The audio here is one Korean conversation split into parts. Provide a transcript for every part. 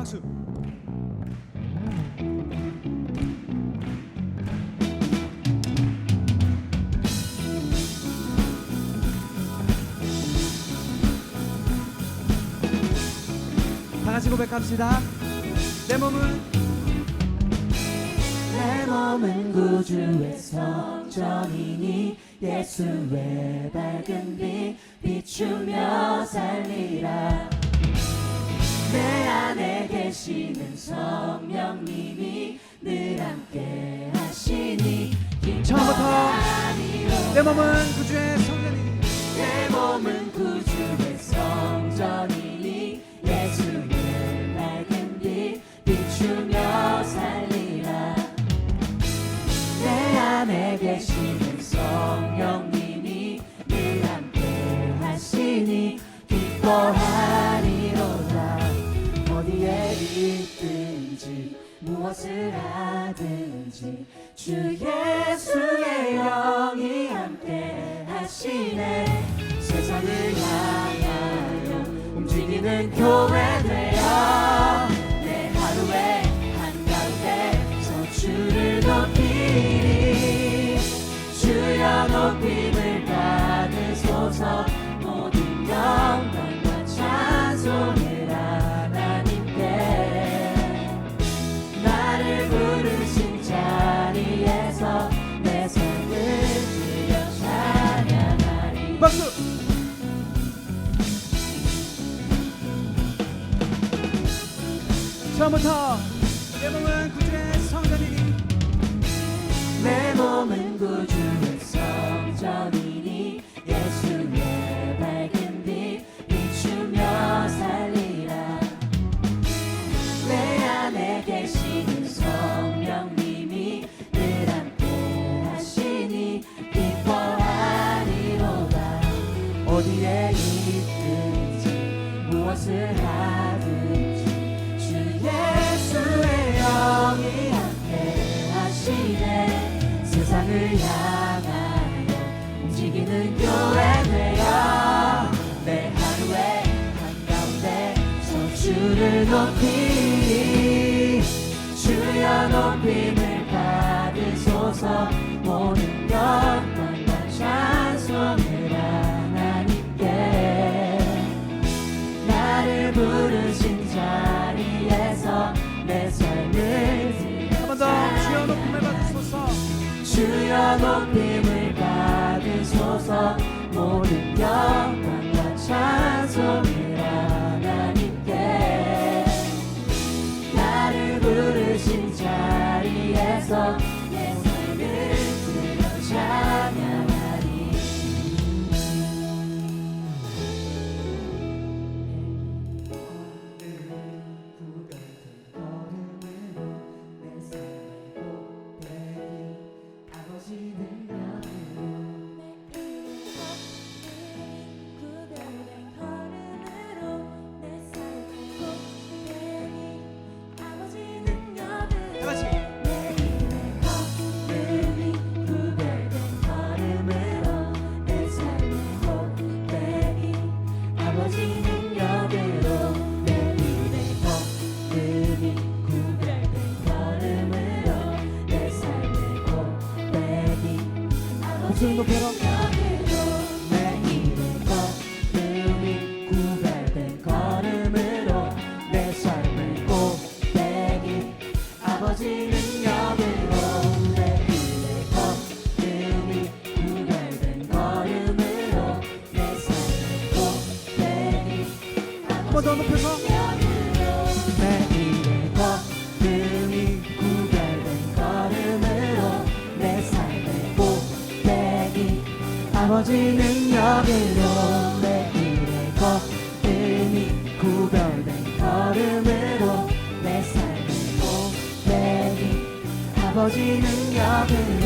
박수. 다 같이 고백합시다. 내 몸은 구주의 성전이니 예수의 밝은 빛 비추며 살리라. 내 안에 계시는 성령님이 늘 함께 하시니 처음부터 내 몸은 구주의 성전이니 내 몸은 구주의 성전이니 예수의 밝은 빛 비추며 살리라. 내 안에 계시는 성령님이 늘 함께 하시니 기뻐하리로다. 어디에 있든지 무엇을 하든지 주 예수의 영이 함께 하시네. 세상을 향하여 움직이는 교회 되어 내 하루의 한가운데서 주를 높이리. 주여 높임을 받으소서. 모든 영광과 찬송을 하나님께. 나를 부르신 자리에서 내 삶을 드려 찬양하리. 박수. 처음부터 내 몸은 구주의 성전이니 내 몸은 구주의 성전이니 예수의 밝은 빛 비추며 살리라. 내 안에 계시는 성령님이 늘 함께 하시니 기뻐하리로다. 어디에 있든지 무엇을 하든지 주 예수의 영이 함께 하시네. 세상을 향하여 움직이는 교회 되어 내 하루의 한가운데서 주를 높이리. 주여 높임을 받으소서. 모든 영광과 찬송을 하나님께. 나를 부르신 자리에서 내 삶을 한 번 더 주여 높임을 받으소서. 주여 높임을 받으소서. 모든 영광과 찬송을 하나님께. 나를 부르신 자리에서 내 삶을 드려 찬양하리. 다 같이. 목소리 높여라. 내 일의 거듭이 구별된 걸음으로 내 삶의 꼭대기 아버지 능력으로. 내 일의 거듭이 구별된 걸음으로 내 삶의 꼭대기 한 번 더 높여서. 내 일의 거듭이 구별된 걸음으로 내 삶의 꼭대기 아버지 능력으로. 내 일의 거듭이 구별된 걸음으로 내 삶의 꼭대기 아버지 능력으로.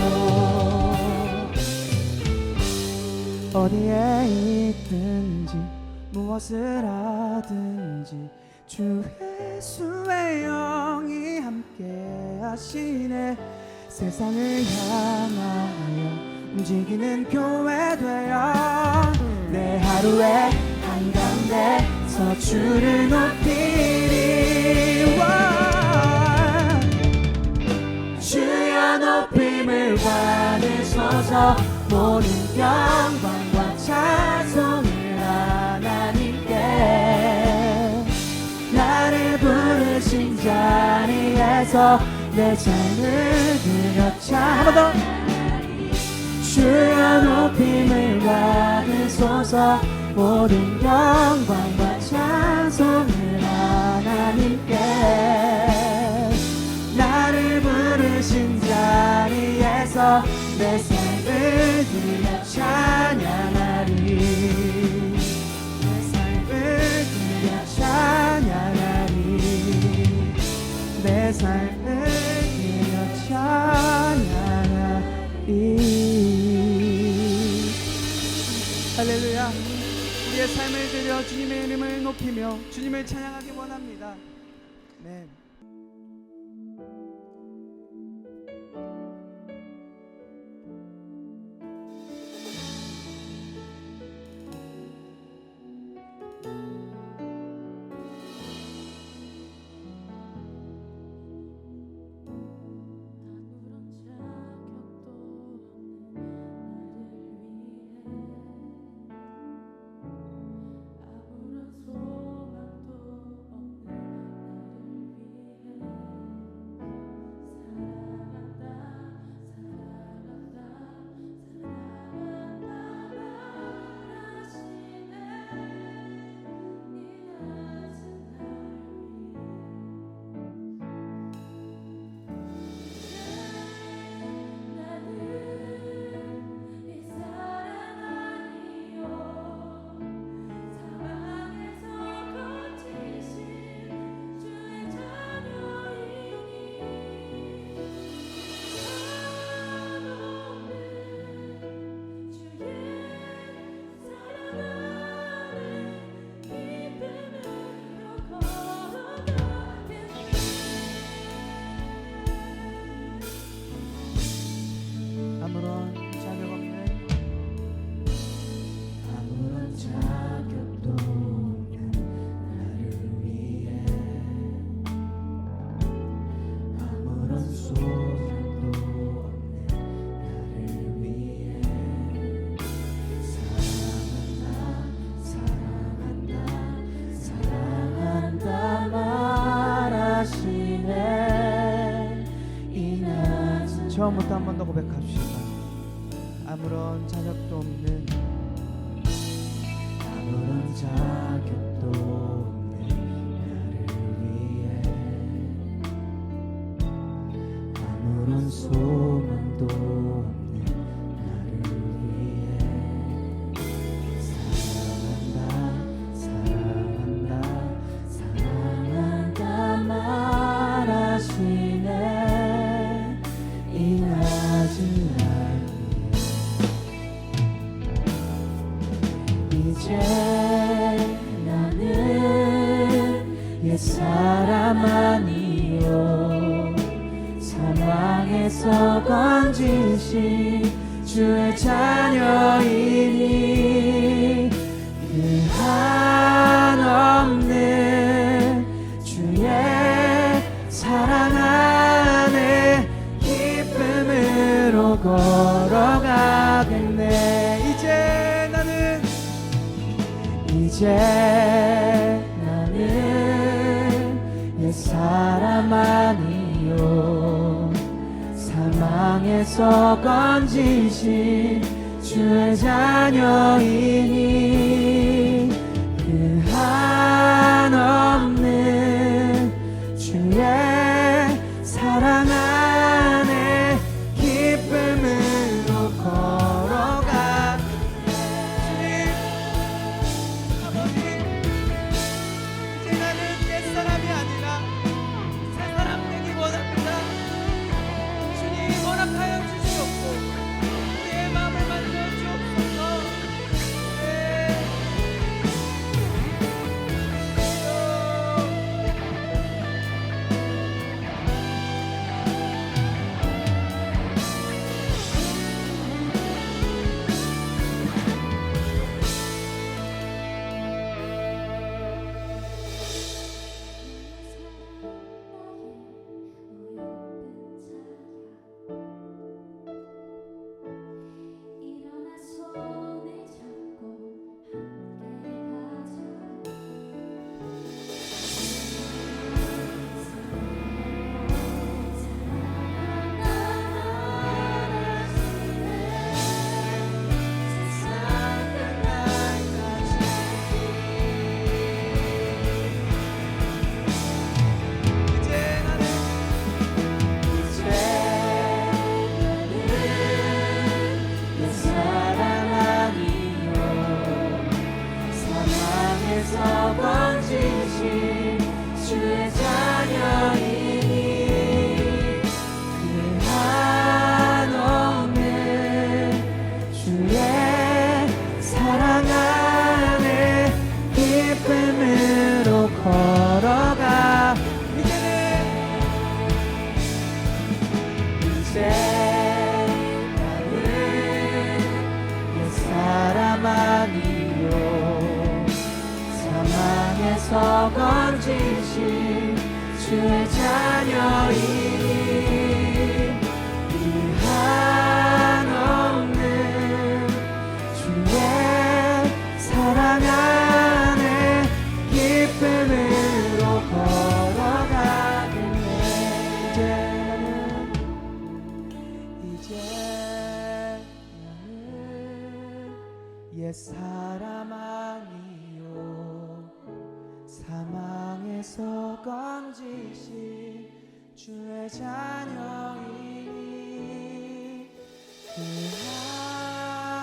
어디에 있든지 무엇을 하든지 주 예수의 영이 함께 하시네. 세상을 향하여 움직이는 교회 되어 내 하루의 한가운데서 주를 높이리. 위해서 모든 영광과 찬송을 하나님께 나를 부르신 자리에서 내 삶을 드렸자 한 번 더 주여 높임을 받으소서 모든 영광과 찬송을 하나님께 나를 부르신 자리에서 내 삶을 드려 찬양하리 내 삶을 드려 찬양하리 내 삶을 드려 찬양하리 할렐루야. 우리의 삶을 드려 주님의 이름을 높이며 주님을 찬양하기 원합니다. 네. 처음부터 한 번 더 고백합시다. 아무런 자격도 없는 아무런 자격도 없는 나를 위해 아무런 소망도 없는 나를 위해 사랑한다 사랑한다 사랑한다 말하시네 이 낮은 날 이제 나는 옛사람 아니요 사망에서 건지신 주의 자녀이니 그 한없는 주의 사랑 안에 기쁨으로 걸어가겠네 이제 나는 옛사람 아니요 사망에서 건지신 주의 자녀이니 그 한없는 주의 사랑 안에 기쁨으로 걸어가 주님, 아버지, 이제 나는 옛사람이 아니라 새사람 되기 원합니다. 주님 허락하여 주시옵고 우리의 마음을 만져 주옵소서. 네. 세상에서 건지신 주의 자녀이니 그 한없는 주의 사랑 안에 기쁨으로 걸어가 이제 나는 옛사람 아니요 사망에서 건지신 주의 자녀이니 그 한없는 주의 사랑 안에 기쁨으로 걸어가겠네 이제 나는 옛사람 아니요 사망에서 건지신 주의 자녀이니 그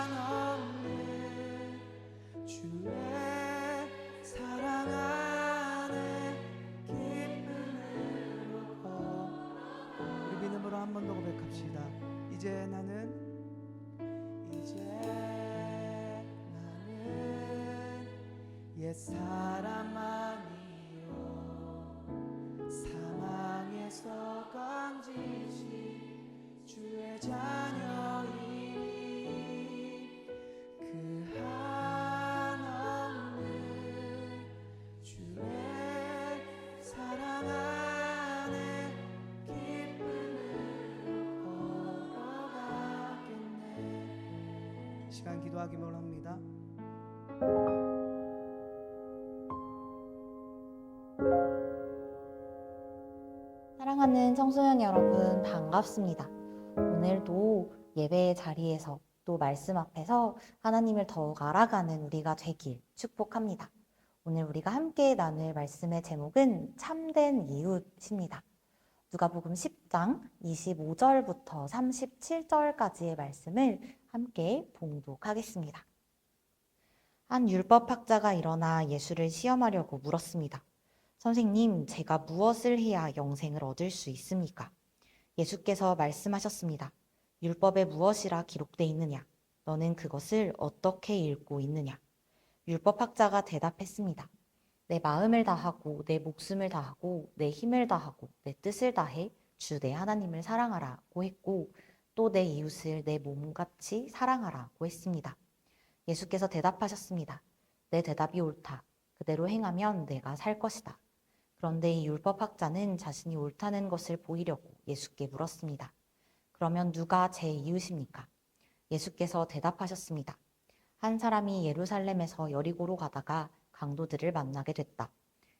한없는 주의 사랑 안에 기쁨으로 우리 믿음으로 한 번 더 고백합시다. 이제 나는 옛사람 아니요 사망에서 건지신 주의 자녀이니 그 한없는 주의 사랑 안에 기쁨으로 걸어가겠네 시간 기도하기를 원합니다. 사랑하는 청소년 여러분, 반갑습니다. 오늘도 예배의 자리에서 또 말씀 앞에서 하나님을 더욱 알아가는 우리가 되길 축복합니다. 오늘 우리가 함께 나눌 말씀의 제목은 참된 이웃입니다. 누가복음 10장 25절부터 37절까지의 말씀을 함께 봉독하겠습니다. 한 율법학자가 일어나 예수를 시험하려고 물었습니다. 선생님, 제가 무엇을 해야 영생을 얻을 수 있습니까? 예수께서 말씀하셨습니다. 율법에 무엇이라 기록되어 있느냐? 너는 그것을 어떻게 읽고 있느냐? 율법학자가 대답했습니다. 내 마음을 다하고 내 목숨을 다하고 내 힘을 다하고 내 뜻을 다해 주 내 하나님을 사랑하라고 했고 또 내 이웃을 내 몸같이 사랑하라고 했습니다. 예수께서 대답하셨습니다. 내 대답이 옳다. 그대로 행하면 내가 살 것이다. 그런데 이 율법학자는 자신이 옳다는 것을 보이려고 예수께 물었습니다. 그러면 누가 제 이웃입니까? 예수께서 대답하셨습니다. 한 사람이 예루살렘에서 여리고로 가다가 강도들을 만나게 됐다.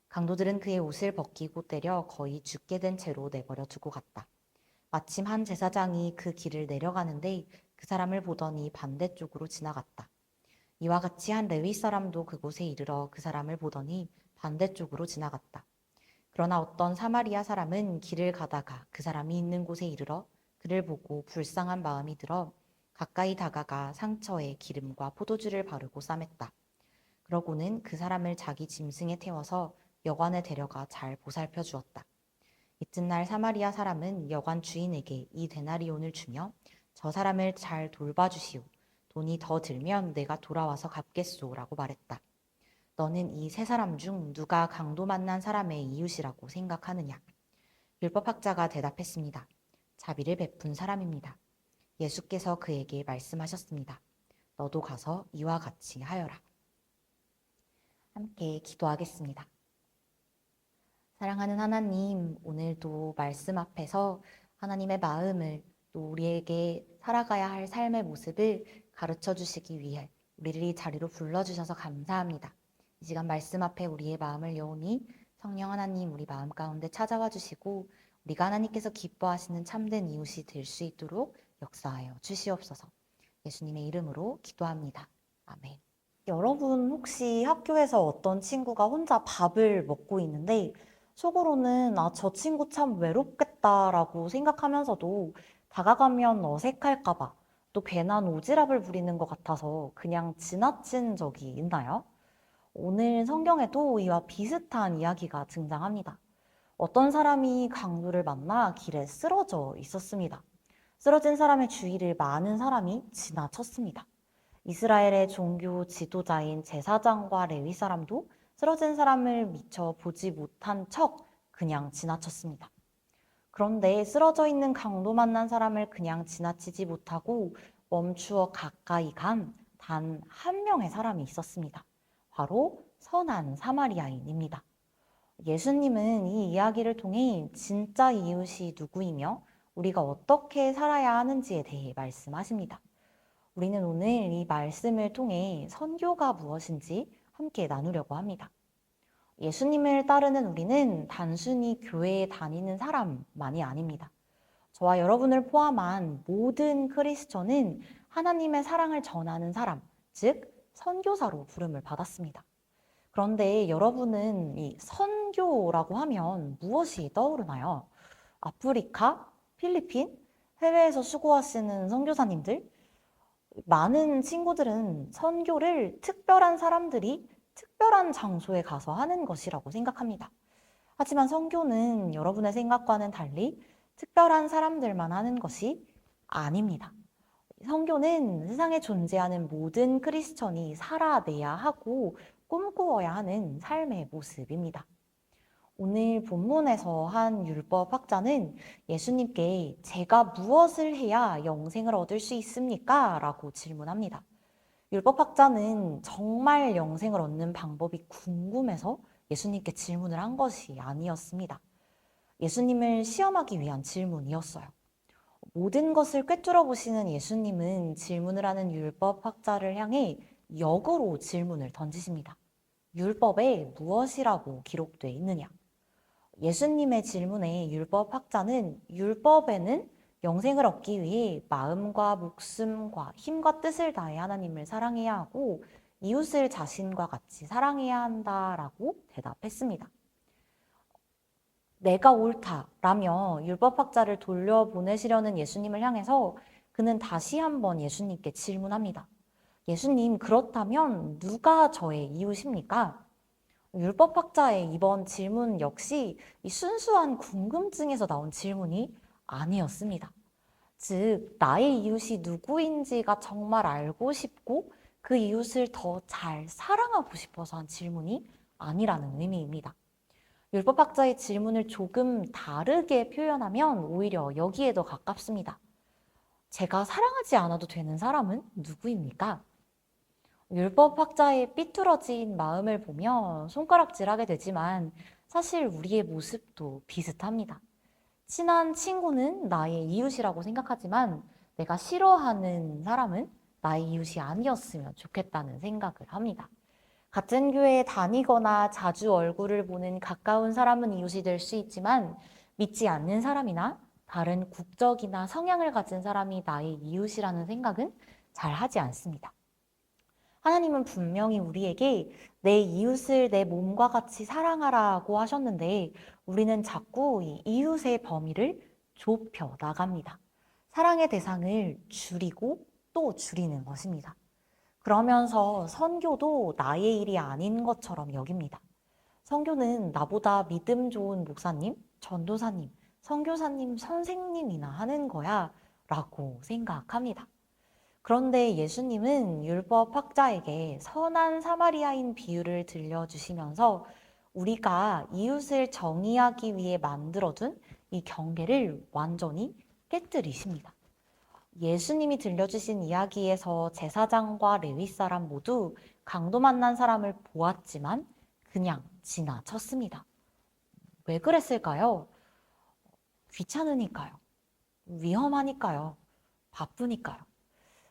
강도들은 그의 옷을 벗기고 때려 거의 죽게 된 채로 내버려 두고 갔다. 마침 한 제사장이 그 길을 내려가는데 그 사람을 보더니 반대쪽으로 지나갔다. 이와 같이 한 레위 사람도 그곳에 이르러 그 사람을 보더니 반대쪽으로 지나갔다. 그러나 어떤 사마리아 사람은 길을 가다가 그 사람이 있는 곳에 이르러 그를 보고 불쌍한 마음이 들어 가까이 다가가 상처에 기름과 포도주를 바르고 싸맸다. 그러고는 그 사람을 자기 짐승에 태워서 여관에 데려가 잘 보살펴 주었다. 이튿날 사마리아 사람은 여관 주인에게 이 데나리온을 주며 저 사람을 잘 돌봐주시오. 돈이 더 들면 내가 돌아와서 갚겠소 라고 말했다. 너는 이 세 사람 중 누가 강도 만난 사람의 이웃이라고 생각하느냐? 율법학자가 대답했습니다. 자비를 베푼 사람입니다. 예수께서 그에게 말씀하셨습니다. 너도 가서 이와 같이 하여라. 함께 기도하겠습니다. 사랑하는 하나님, 오늘도 말씀 앞에서 하나님의 마음을 또 우리에게 살아가야 할 삶의 모습을 가르쳐 주시기 위해 우리를 이 자리로 불러주셔서 감사합니다. 이 시간 말씀 앞에 우리의 마음을 여오니 성령 하나님 우리 마음 가운데 찾아와 주시고 우리가 하나님께서 기뻐하시는 참된 이웃이 될 수 있도록 역사하여 주시옵소서. 예수님의 이름으로 기도합니다. 아멘. 여러분 혹시 학교에서 어떤 친구가 혼자 밥을 먹고 있는데 속으로는 저 친구 참 외롭겠다라고 생각하면서도 다가가면 어색할까 봐 또 괜한 오지랖을 부리는 것 같아서 그냥 지나친 적이 있나요? 오늘 성경에도 이와 비슷한 이야기가 등장합니다. 어떤 사람이 강도를 만나 길에 쓰러져 있었습니다. 쓰러진 사람의 주위를 많은 사람이 지나쳤습니다. 이스라엘의 종교 지도자인 제사장과 레위 사람도 쓰러진 사람을 미처 보지 못한 척 그냥 지나쳤습니다. 그런데 쓰러져 있는 강도 만난 사람을 그냥 지나치지 못하고 멈추어 가까이 간 단 한 명의 사람이 있었습니다. 바로 선한 사마리아인입니다. 예수님은 이 이야기를 통해 진짜 이웃이 누구이며 우리가 어떻게 살아야 하는지에 대해 말씀하십니다. 우리는 오늘 이 말씀을 통해 선교가 무엇인지 함께 나누려고 합니다. 예수님을 따르는 우리는 단순히 교회에 다니는 사람만이 아닙니다. 저와 여러분을 포함한 모든 크리스천은 하나님의 사랑을 전하는 사람, 즉 선교사로 부름을 받았습니다. 그런데 여러분은 이 선교라고 하면 무엇이 떠오르나요? 아프리카, 필리핀, 해외에서 수고하시는 선교사님들? 많은 친구들은 선교를 특별한 사람들이 특별한 장소에 가서 하는 것이라고 생각합니다. 하지만 선교는 여러분의 생각과는 달리 특별한 사람들만 하는 것이 아닙니다. 선교는 세상에 존재하는 모든 크리스천이 살아내야 하고 꿈꾸어야 하는 삶의 모습입니다. 오늘 본문에서 한 율법학자는 예수님께 제가 무엇을 해야 영생을 얻을 수 있습니까? 라고 질문합니다. 율법학자는 정말 영생을 얻는 방법이 궁금해서 예수님께 질문을 한 것이 아니었습니다. 예수님을 시험하기 위한 질문이었어요. 모든 것을 꿰뚫어 보시는 예수님은 질문을 하는 율법학자를 향해 역으로 질문을 던지십니다. 율법에 무엇이라고 기록되어 있느냐? 예수님의 질문에 율법학자는 율법에는 영생을 얻기 위해 마음과 목숨과 힘과 뜻을 다해 하나님을 사랑해야 하고 이웃을 자신과 같이 사랑해야 한다라고 대답했습니다. 내가 옳다라며 율법학자를 돌려보내시려는 예수님을 향해서 그는 다시 한번 예수님께 질문합니다. 예수님, 그렇다면 누가 저의 이웃입니까? 율법학자의 이번 질문 역시 이 순수한 궁금증에서 나온 질문이 아니었습니다. 즉, 나의 이웃이 누구인지가 정말 알고 싶고 그 이웃을 더 잘 사랑하고 싶어서 한 질문이 아니라는 의미입니다. 율법학자의 질문을 조금 다르게 표현하면 오히려 여기에 더 가깝습니다. 제가 사랑하지 않아도 되는 사람은 누구입니까? 율법학자의 삐뚤어진 마음을 보며 손가락질하게 되지만 사실 우리의 모습도 비슷합니다. 친한 친구는 나의 이웃이라고 생각하지만 내가 싫어하는 사람은 나의 이웃이 아니었으면 좋겠다는 생각을 합니다. 같은 교회에 다니거나 자주 얼굴을 보는 가까운 사람은 이웃이 될 수 있지만 믿지 않는 사람이나 다른 국적이나 성향을 가진 사람이 나의 이웃이라는 생각은 잘 하지 않습니다. 하나님은 분명히 우리에게 내 이웃을 내 몸과 같이 사랑하라고 하셨는데 우리는 자꾸 이 이웃의 범위를 좁혀 나갑니다. 사랑의 대상을 줄이고 또 줄이는 것입니다. 그러면서 선교도 나의 일이 아닌 것처럼 여깁니다. 선교는 나보다 믿음 좋은 목사님, 전도사님, 선교사님, 선생님이나 하는 거야 라고 생각합니다. 그런데 예수님은 율법학자에게 선한 사마리아인 비유를 들려주시면서 우리가 이웃을 정의하기 위해 만들어둔 이 경계를 완전히 깨뜨리십니다. 예수님이 들려주신 이야기에서 제사장과 레위 사람 모두 강도 만난 사람을 보았지만 그냥 지나쳤습니다. 왜 그랬을까요? 귀찮으니까요. 위험하니까요. 바쁘니까요.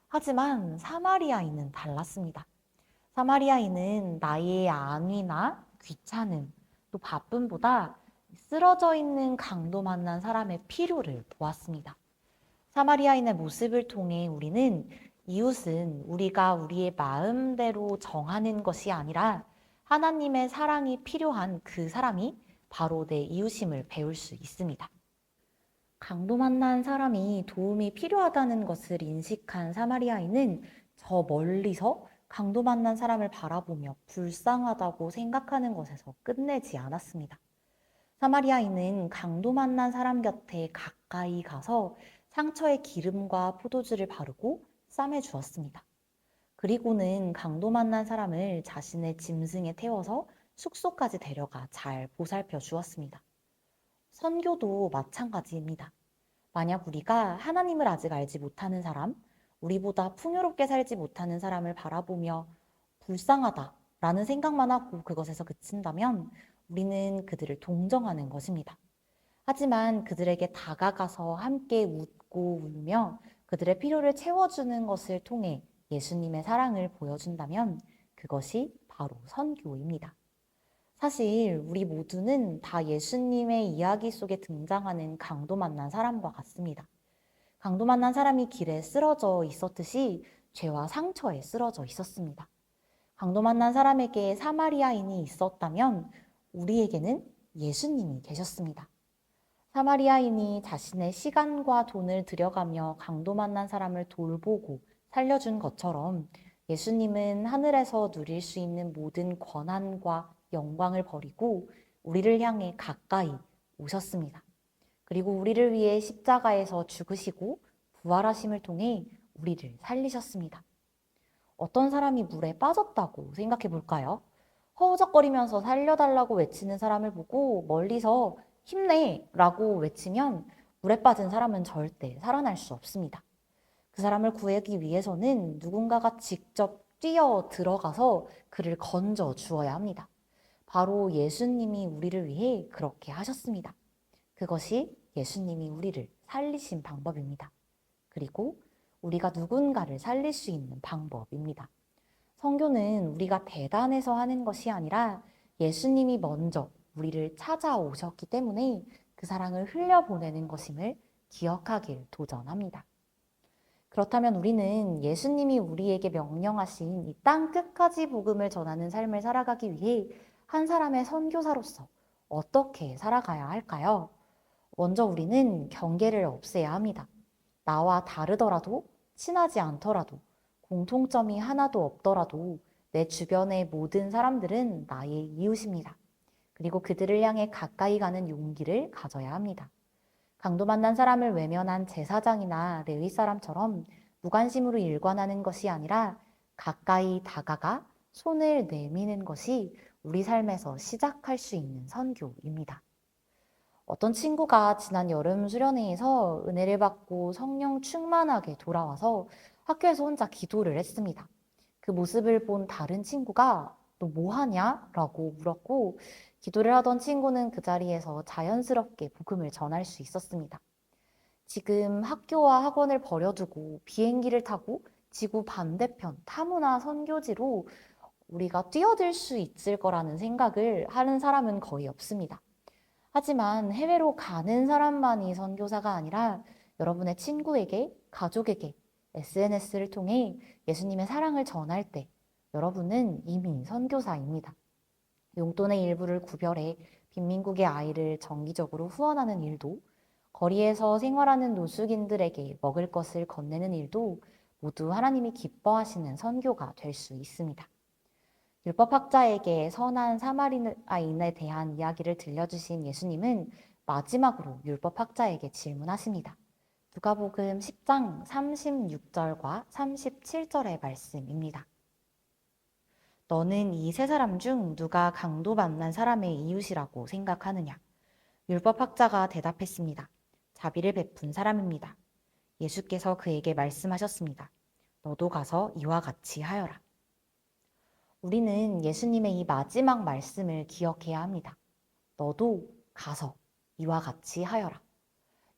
하지만 사마리아인은 달랐습니다. 사마리아인은 나의 안위나 귀찮음, 또 바쁨보다 쓰러져 있는 강도 만난 사람의 필요를 보았습니다. 사마리아인의 모습을 통해 우리는 이웃은 우리가 우리의 마음대로 정하는 것이 아니라 하나님의 사랑이 필요한 그 사람이 바로 내 이웃임을 배울 수 있습니다. 강도 만난 사람이 도움이 필요하다는 것을 인식한 사마리아인은 저 멀리서 강도 만난 사람을 바라보며 불쌍하다고 생각하는 것에서 끝내지 않았습니다. 사마리아인은 강도 만난 사람 곁에 가까이 가서 상처에 기름과 포도주를 바르고 쌈해 주었습니다. 그리고는 강도 만난 사람을 자신의 짐승에 태워서 숙소까지 데려가 잘 보살펴 주었습니다. 선교도 마찬가지입니다. 만약 우리가 하나님을 아직 알지 못하는 사람, 우리보다 풍요롭게 살지 못하는 사람을 바라보며 불쌍하다라는 생각만 하고 그것에서 그친다면 우리는 그들을 동정하는 것입니다. 하지만 그들에게 다가가서 함께 웃고 울며 그들의 필요를 채워주는 것을 통해 예수님의 사랑을 보여준다면 그것이 바로 선교입니다. 사실 우리 모두는 다 예수님의 이야기 속에 등장하는 강도 만난 사람과 같습니다. 강도 만난 사람이 길에 쓰러져 있었듯이 죄와 상처에 쓰러져 있었습니다. 강도 만난 사람에게 사마리아인이 있었다면 우리에게는 예수님이 계셨습니다. 사마리아인이 자신의 시간과 돈을 들여가며 강도 만난 사람을 돌보고 살려준 것처럼 예수님은 하늘에서 누릴 수 있는 모든 권한과 영광을 버리고 우리를 향해 가까이 오셨습니다. 그리고 우리를 위해 십자가에서 죽으시고 부활하심을 통해 우리를 살리셨습니다. 어떤 사람이 물에 빠졌다고 생각해 볼까요? 허우적거리면서 살려달라고 외치는 사람을 보고 멀리서 힘내! 라고 외치면 물에 빠진 사람은 절대 살아날 수 없습니다. 그 사람을 구하기 위해서는 누군가가 직접 뛰어 들어가서 그를 건져 주어야 합니다. 바로 예수님이 우리를 위해 그렇게 하셨습니다. 그것이 예수님이 우리를 살리신 방법입니다. 그리고 우리가 누군가를 살릴 수 있는 방법입니다. 선교는 우리가 대단해서 하는 것이 아니라 예수님이 먼저 우리를 찾아오셨기 때문에 그 사랑을 흘려보내는 것임을 기억하길 도전합니다. 그렇다면 우리는 예수님이 우리에게 명령하신 이 땅 끝까지 복음을 전하는 삶을 살아가기 위해 한 사람의 선교사로서 어떻게 살아가야 할까요? 먼저 우리는 경계를 없애야 합니다. 나와 다르더라도, 친하지 않더라도, 공통점이 하나도 없더라도 내 주변의 모든 사람들은 나의 이웃입니다. 그리고 그들을 향해 가까이 가는 용기를 가져야 합니다. 강도 만난 사람을 외면한 제사장이나 레위 사람처럼 무관심으로 일관하는 것이 아니라 가까이 다가가 손을 내미는 것이 우리 삶에서 시작할 수 있는 선교입니다. 어떤 친구가 지난 여름 수련회에서 은혜를 받고 성령 충만하게 돌아와서 학교에서 혼자 기도를 했습니다. 그 모습을 본 다른 친구가 너 뭐 하냐? 라고 물었고 기도를 하던 친구는 그 자리에서 자연스럽게 복음을 전할 수 있었습니다. 지금 학교와 학원을 버려두고 비행기를 타고 지구 반대편 타문화 선교지로 우리가 뛰어들 수 있을 거라는 생각을 하는 사람은 거의 없습니다. 하지만 해외로 가는 사람만이 선교사가 아니라 여러분의 친구에게, 가족에게 SNS를 통해 예수님의 사랑을 전할 때 여러분은 이미 선교사입니다. 용돈의 일부를 구별해 빈민국의 아이를 정기적으로 후원하는 일도, 거리에서 생활하는 노숙인들에게 먹을 것을 건네는 일도 모두 하나님이 기뻐하시는 선교가 될 수 있습니다. 율법학자에게 선한 사마리아인에 대한 이야기를 들려주신 예수님은 마지막으로 율법학자에게 질문하십니다. 누가복음 10장 36절과 37절의 말씀입니다. 너는 이 세 사람 중 누가 강도 만난 사람의 이웃이라고 생각하느냐? 율법학자가 대답했습니다. 자비를 베푼 사람입니다. 예수께서 그에게 말씀하셨습니다. 너도 가서 이와 같이 하여라. 우리는 예수님의 이 마지막 말씀을 기억해야 합니다. 너도 가서 이와 같이 하여라.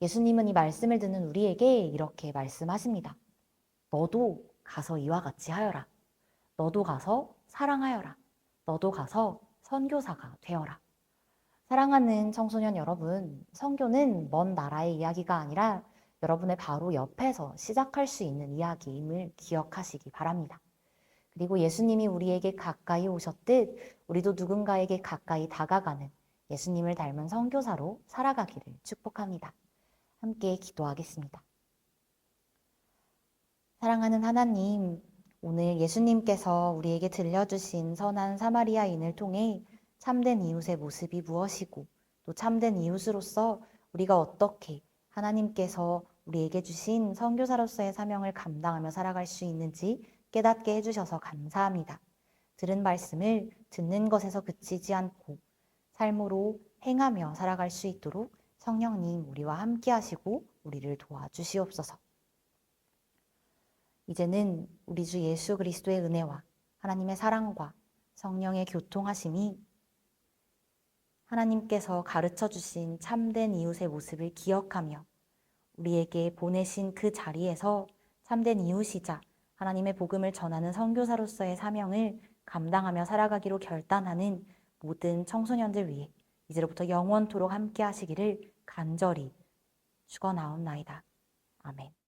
예수님은 이 말씀을 듣는 우리에게 이렇게 말씀하십니다. 너도 가서 이와 같이 하여라. 너도 가서 사랑하여라. 너도 가서 선교사가 되어라. 사랑하는 청소년 여러분, 선교는 먼 나라의 이야기가 아니라 여러분의 바로 옆에서 시작할 수 있는 이야기임을 기억하시기 바랍니다. 그리고 예수님이 우리에게 가까이 오셨듯 우리도 누군가에게 가까이 다가가는 예수님을 닮은 선교사로 살아가기를 축복합니다. 함께 기도하겠습니다. 사랑하는 하나님, 오늘 예수님께서 우리에게 들려주신 선한 사마리아인을 통해 참된 이웃의 모습이 무엇이고 또 참된 이웃으로서 우리가 어떻게 하나님께서 우리에게 주신 선교사로서의 사명을 감당하며 살아갈 수 있는지 깨닫게 해주셔서 감사합니다. 들은 말씀을 듣는 것에서 그치지 않고 삶으로 행하며 살아갈 수 있도록 성령님 우리와 함께 하시고 우리를 도와주시옵소서. 이제는 우리 주 예수 그리스도의 은혜와 하나님의 사랑과 성령의 교통하심이 하나님께서 가르쳐 주신 참된 이웃의 모습을 기억하며 우리에게 보내신 그 자리에서 참된 이웃이자 하나님의 복음을 전하는 선교사로서의 사명을 감당하며 살아가기로 결단하는 모든 청소년들 위해 이제로부터 영원토록 함께 하시기를 간절히 축원하옵나이다. 아멘.